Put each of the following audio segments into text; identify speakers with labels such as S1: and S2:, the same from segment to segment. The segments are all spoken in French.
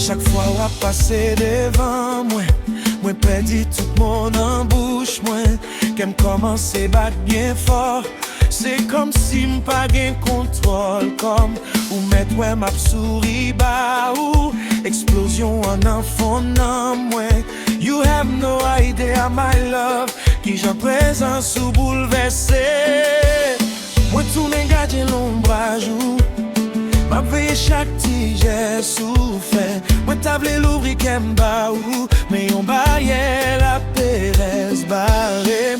S1: Chaque fois ou a passé devant moi, moi perdu tout mon embouche, moi qu'aime commencer battre bien fort. C'est comme si m'pas gain contrôle, comme ou mettre ouais m'a souris bas ou explosion en enfant non moi. You have no idea my love, qui j'en présence ou bouleversé. Moi tourne garder l'ombrage ou m'a veillé chaque petit geste ou fait. Moi table l'ouvri qu'aime bas ou mais on baille la Pérez barré.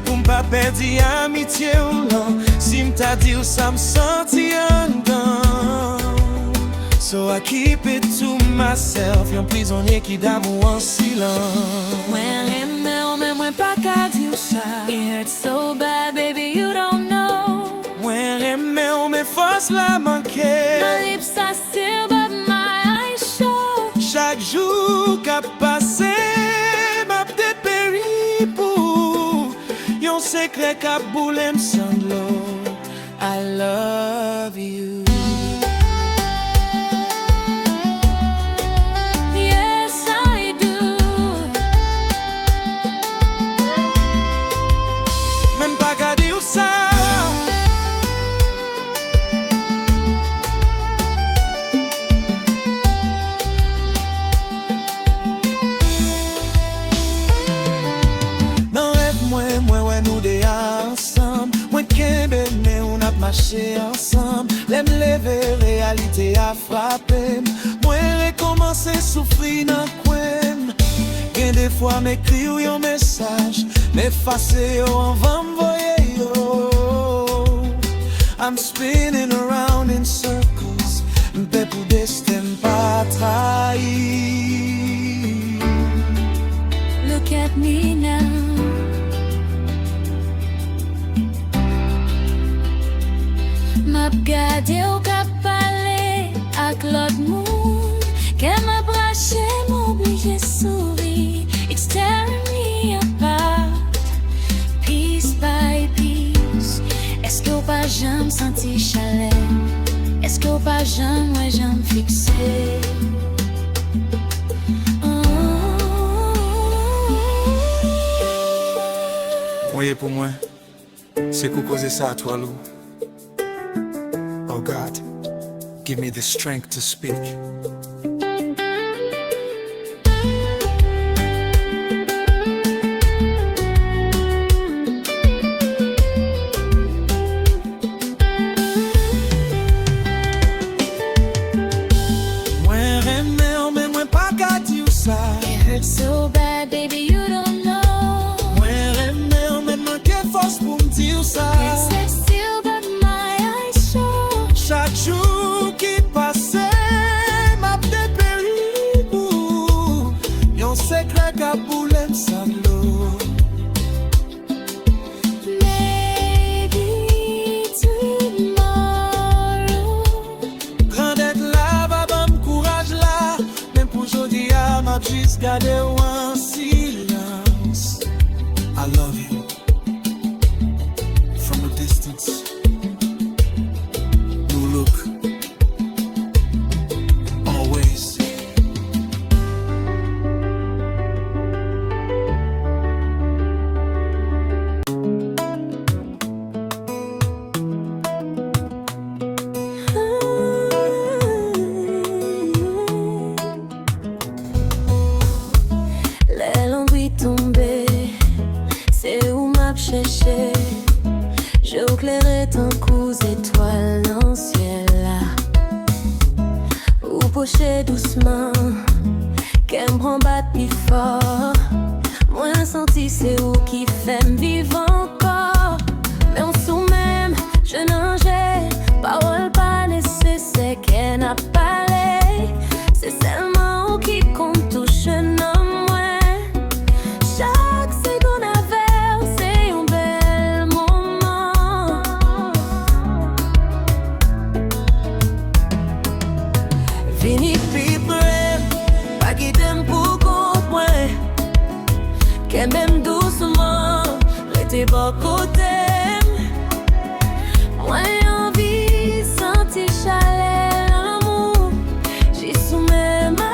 S1: Pour m'pas perdre amitié ou non, si m't'a dit ou ça m'senti en dedans. So I keep it to myself, yon prisonnier qui d'amour en silence.
S2: When remember, mais moi pas qu'à dire ça. It hurts so bad, baby, you don't know.
S1: When remember, mais force la manquer.
S2: My lips are still, but my eyes show.
S1: Chaque jour qu'a passé, m'a dépéri pour yon secret qu'a boulé m'sanglo. I love you. Marcher ensemble, l'aime lever, réalité a frappé. Moi recommencer souffrir dans coin. Bien des fois m'écrit ou un message, m'effacer yo en va m'voyer yo. I'm spinning around in circles, m'pè pour destin pas trahi.
S2: Look at me now. M'ap gade ou kap pale ak l'ot moun. Ke m'ap rache m'oblige souri. It's tearing me apart, piece by piece. Est-ce ou pa jam senti chale? Est-ce ou pa jam ouais jam fixe?
S1: Voyez pour moi, c'est qu'on cause ça à toi Lou. Oh God, give me the strength to speak. Moi remets, mais moi pas qu'à dire ça.
S2: It hurts so bad, baby, you don't know.
S1: Moi remets, mais manque force pour me dire ça. Chaque jour qui passe, m'a dépéri pour yon secret qu'a boulé m'sanglo.
S2: Maybe tomorrow.
S1: Grandette là, va bon courage là. Même pour jodi a m'a juste gardé en silence. I love you from a distance.
S2: Je éclairais tant qu'aux étoiles dans le ciel là. Ou pocher doucement, qu'elle me prend battre plus fort. Moi senti c'est où qui fait me vivre encore. Mais en sous même, je n'enjais parole pas nécessaire qu'elle n'a parlé. C'est seulement où qui compte touche non moins. Chaque seconde à faire, c'est un bel moment. Fini puis près, pas quitter pour compte moi. Qu'elle m'aime doucement, rester pas côté. Moi envie, sentir chaleur, l'amour. J'y soumets ma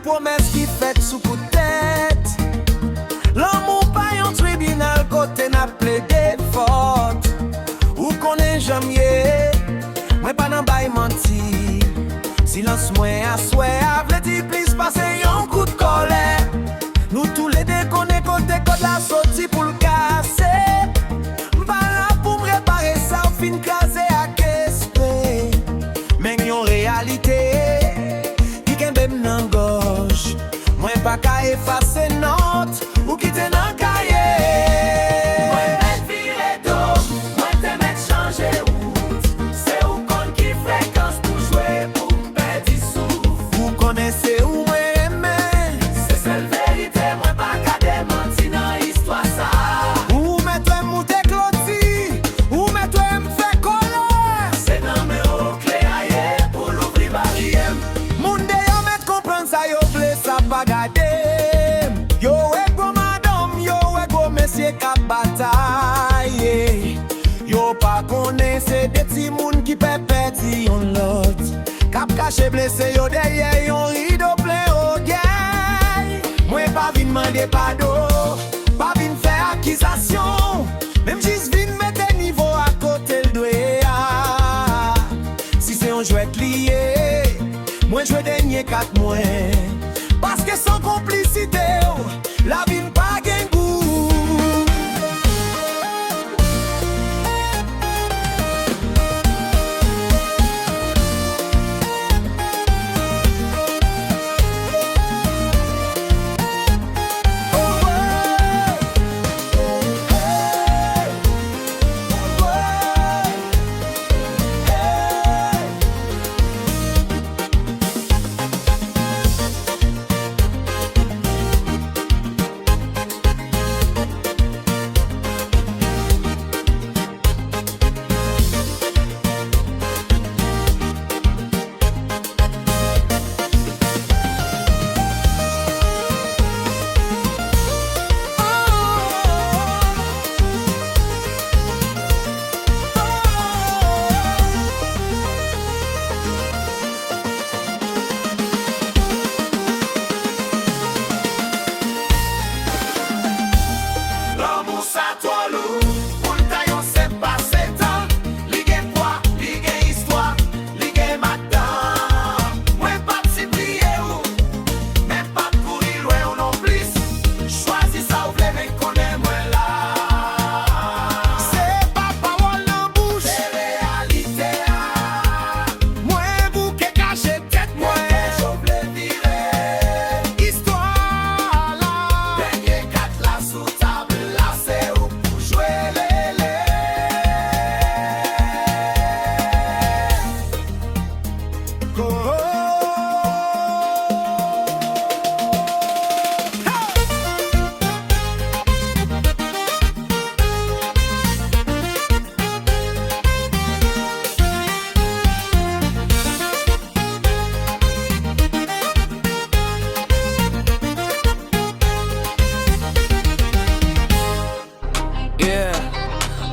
S1: promesse qui fait sous coup de tête. L'amour pas un tribunal côté n'a plaidé faute. Ou qu'on est jamais, moi pas dans bail menti. Silence moi à souhait, avle dit please passer un coup de colère. Nous tous les deux connaît côté code la sortie pour le casser. M'bala pour me réparer ça au fin casé à qu'esprit. Mais yon réalité qui kembe m'nan gauche. Moi pas qu'à effacer note ou quitter nan cahier. Moi met virer d'eau, moi te met changer route. C'est où qu'on qui fréquence pour jouer pour perdre sous. Vous connaissez où moi aimer. C'est seule vérité, moi pas qu'à démentir dans l'histoire ça. Ou mettez mouté clôti, ou mettez m'fait colère. C'est dans mes hauts clés ailleurs pour l'ouvrir barrière. Moun de yo met comprendre ça yo vle ça pas garder. Yo est gros madame, yo est gros monsieur cap bataille. Yo pas connaît c'est des petits moun qui peut péter on l'autre. Cap caché blessé yo derrière yon rideau plein au gueule. Moi pas vinn demander pardon, pas vinn faire accusation. Même juste vinn mettre niveau à côté le doigt. Si c'est un jouet lié, moi je dernier 4 mois. Parce que sans complicité, la vie n'a pas gain goût.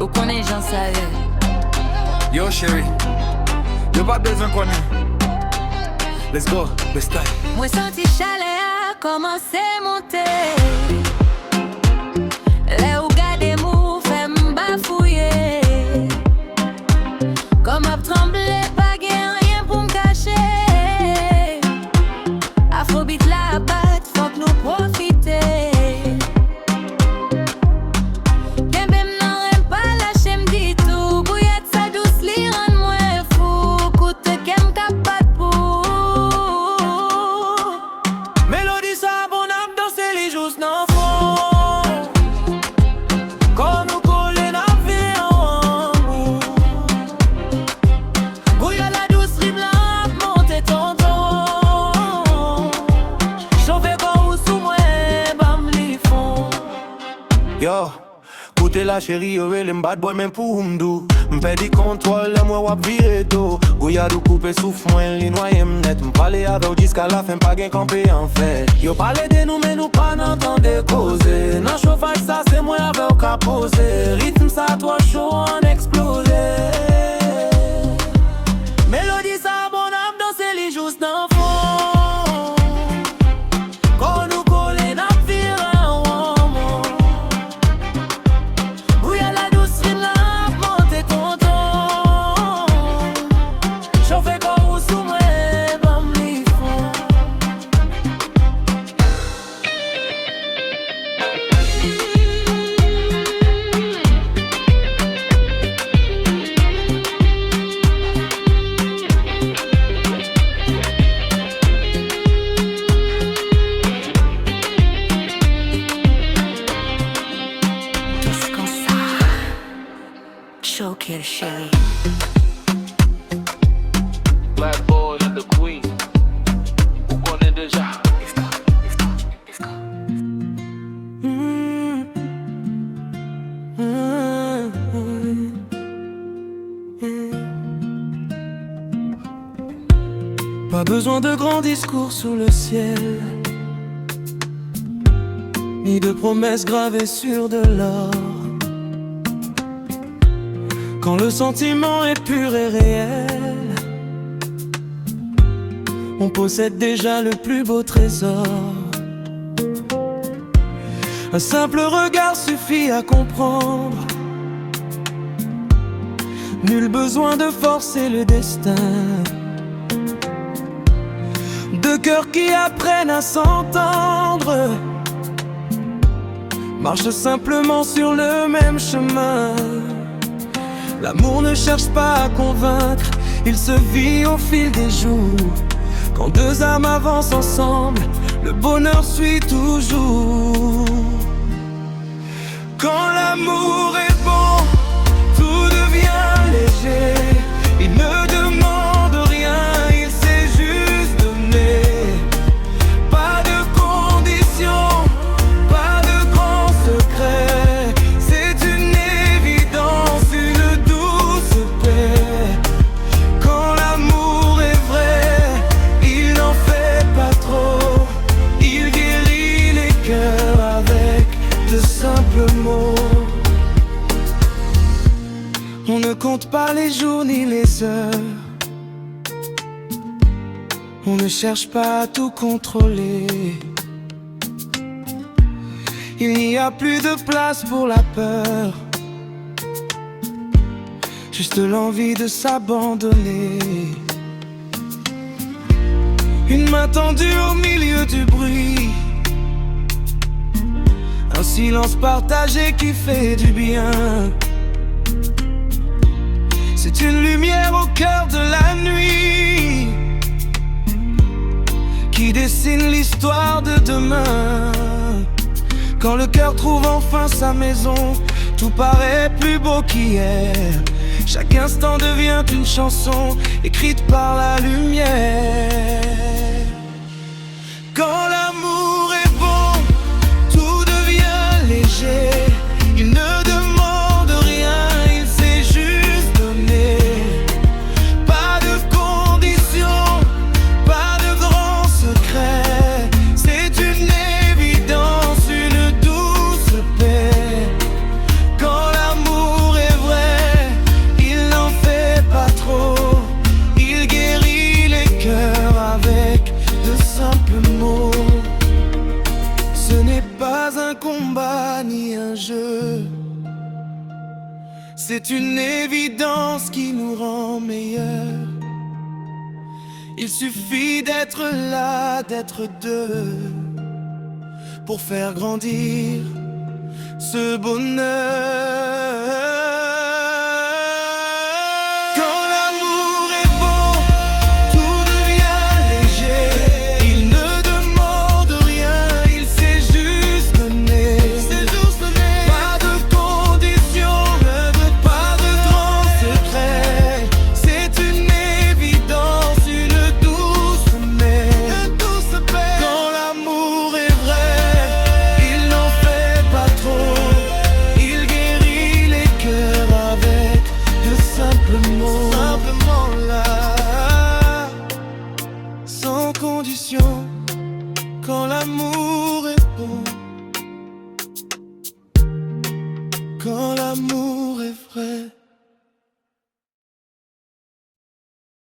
S3: Ou connaît Jean Salé.
S1: Yo chérie, yo pas besoin connaître. Let's go, let's start.
S2: Moi senti chalet a commencé monter. Les ou gade mou fait m'bafouiller. Comme ap tremblé, pas gen rien pour m'cacher. Afrobeat la bat, faut que nous profiter.
S1: Yo, koute la chérie, yo elle m'bad boy même pour m'dou. M'pè di contrôle, moi wap vire do. Gouyadou coupe souffle moi, li noye m'net. M'parle avec jusqu'à la fin, pas gen campé en fait. Yo parle de nous, mais nous pas n'entendre causer. Nan chauffage ça, c'est moi avec qu'à poser. Rythme ça, toi chaud en exploser. Mélodie ça, bon âme danser les juste dans fond.
S3: chérie.
S4: Black boy and the queen. Où qu'on est déjà?
S1: Pas besoin de grands discours sous le ciel, ni de promesses gravées sur de l'or. Quand le sentiment est pur et réel, on possède déjà le plus beau trésor. Un simple regard suffit à comprendre. Nul besoin de forcer le destin. Deux cœurs qui apprennent à s'entendre, marchent simplement sur le même chemin. L'amour ne cherche pas à convaincre, il se vit au fil des jours. Quand deux âmes avancent ensemble, le bonheur suit toujours. Quand l'amour est bon, tout devient léger. Il ne demande rien, il sait juste donner. Pas de conditions, pas de grands secrets. C'est une évidence, une douce paix. Quand l'amour est vrai, il n'en fait pas trop. Il guérit les cœurs avec de simples mots. On ne compte pas les jours ni les heures. On ne cherche pas à tout contrôler. Il n'y a plus de place pour la peur, juste l'envie de s'abandonner. Une main tendue au milieu du bruit, un silence partagé qui fait du bien. C'est une lumière au cœur de la nuit qui dessine l'histoire de demain. Quand le cœur trouve enfin sa maison, tout paraît plus beau qu'hier. Chaque instant devient une chanson écrite par la lumière. Quand l'amour est bon, tout devient léger. Il ne demande rien, il sait juste donner. Pas de conditions, pas de grands secrets. C'est une évidence, une douce paix. Quand l'amour est vrai, il n'en fait pas trop. Il guérit les cœurs avec de simples mots. Ce n'est pas un combat ni un jeu, c'est une évidence qui nous rend meilleurs. Il suffit d'être là, d'être deux, pour faire grandir ce bonheur.